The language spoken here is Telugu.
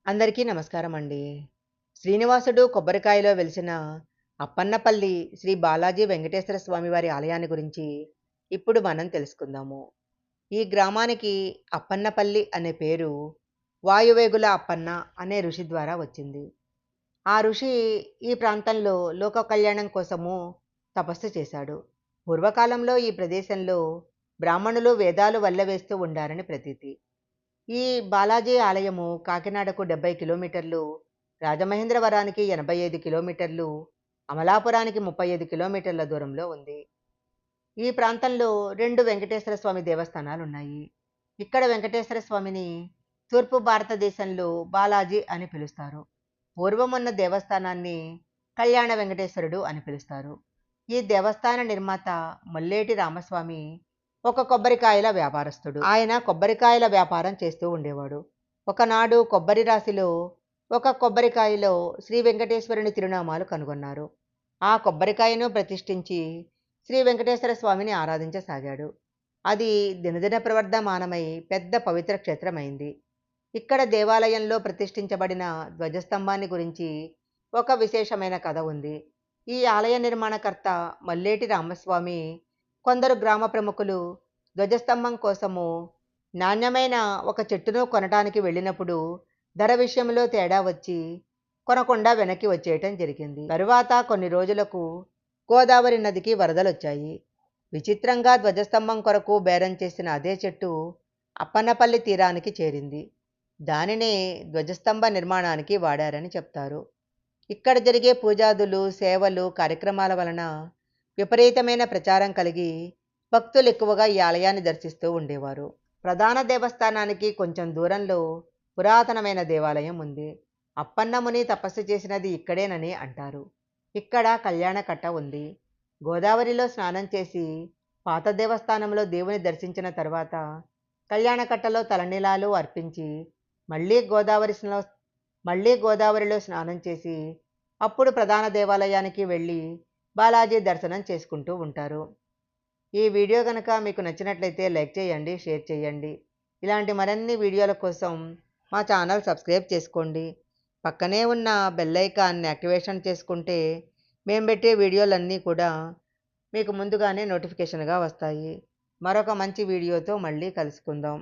అందరికీ నమస్కారం అండి. శ్రీనివాసుడు కొబ్బరికాయలో వెలిసిన అప్పన్నపల్లి శ్రీ బాలాజీ వెంకటేశ్వర స్వామి వారి ఆలయాన్ని గురించి ఇప్పుడు మనం తెలుసుకుందాము. ఈ గ్రామానికి అప్పన్నపల్లి అనే పేరు వాయువేగుల అప్పన్న అనే ఋషి ద్వారా వచ్చింది. ఆ ఋషి ఈ ప్రాంతంలో లోక కళ్యాణం కోసము తపస్సు చేశాడు. పూర్వకాలంలో ఈ ప్రదేశంలో బ్రాహ్మణులు వేదాలు వల్లెవేస్తూ ఉండారని ప్రతీతి. ఈ బాలాజీ ఆలయము కాకినాడకు 70 కిలోమీటర్లు, రాజమహేంద్రవరానికి 85 కిలోమీటర్లు, అమలాపురానికి 35 కిలోమీటర్ల దూరంలో ఉంది. ఈ ప్రాంతంలో 2 వెంకటేశ్వర స్వామి దేవస్థానాలున్నాయి. ఇక్కడ వెంకటేశ్వర స్వామిని తూర్పు భారతదేశంలో బాలాజీ అని పిలుస్తారు. పూర్వమున్న దేవస్థానాన్ని కళ్యాణ వెంకటేశ్వరుడు అని పిలుస్తారు. ఈ దేవస్థాన నిర్మాత మల్లేటి రామస్వామి ఒక కొబ్బరికాయల వ్యాపారస్తుడు. ఆయన కొబ్బరికాయల వ్యాపారం చేస్తూ ఉండేవాడు. ఒకనాడు కొబ్బరి రాశిలో ఒక కొబ్బరికాయలో శ్రీ వెంకటేశ్వరుని తిరునామాలు కనుగొన్నారు. ఆ కొబ్బరికాయను ప్రతిష్ఠించి శ్రీ వెంకటేశ్వర స్వామిని ఆరాధించసాగాడు. అది దినదిన ప్రవర్ధమానమై పెద్ద పవిత్ర క్షేత్రమైంది. ఇక్కడ దేవాలయంలో ప్రతిష్ఠించబడిన ధ్వజస్తంభాన్ని గురించి ఒక విశేషమైన కథ ఉంది. ఈ ఆలయ నిర్మాణకర్త మల్లేటి రామస్వామి కొందరు గ్రామ ప్రముఖులు ధ్వజస్తంభం కోసము నాణ్యమైన ఒక చెట్టును కొనటానికి వెళ్ళినప్పుడు ధర విషయంలో తేడా వచ్చి కొనకుండా వెనక్కి వచ్చేయటం జరిగింది. తరువాత కొన్ని రోజులకు గోదావరి నదికి వరదలొచ్చాయి. విచిత్రంగా ధ్వజస్తంభం కొరకు బేరం చేసిన అదే చెట్టు అప్పన్నపల్లి తీరానికి చేరింది. దానినే ధ్వజస్తంభ నిర్మాణానికి వాడారని చెప్తారు. ఇక్కడ జరిగే పూజాదులు, సేవలు, కార్యక్రమాల వలన విపరీతమైన ప్రచారం కలిగి భక్తులు ఎక్కువగా ఈ ఆలయాన్ని దర్శిస్తూ ఉండేవారు. ప్రధాన దేవస్థానానికి కొంచెం దూరంలో పురాతనమైన దేవాలయం ఉంది. అప్పన్నముని తపస్సు చేసినది ఇక్కడేనని అంటారు. ఇక్కడ కళ్యాణ కట్ట ఉంది. గోదావరిలో స్నానం చేసి పాత దేవస్థానంలో దేవుని దర్శించిన తర్వాత కళ్యాణకట్టలో తలనీలాలు అర్పించి మళ్ళీ గోదావరిలో స్నానం చేసి అప్పుడు ప్రధాన దేవాలయానికి వెళ్ళి బాలాజీ దర్శనం చేసుకుంటూ ఉంటారు. ఈ వీడియో కనుక మీకు నచ్చినట్లయితే లైక్ చేయండి, షేర్ చేయండి. ఇలాంటి మరిన్ని వీడియోల కోసం మా ఛానల్ సబ్స్క్రైబ్ చేసుకోండి. పక్కనే ఉన్న బెల్ ఐకాన్ని యాక్టివేషన్ చేసుకుంటే మేము పెట్టే వీడియోలన్నీ కూడా మీకు ముందుగానే నోటిఫికేషన్గా వస్తాయి. మరొక మంచి వీడియోతో మళ్ళీ కలుసుకుందాం.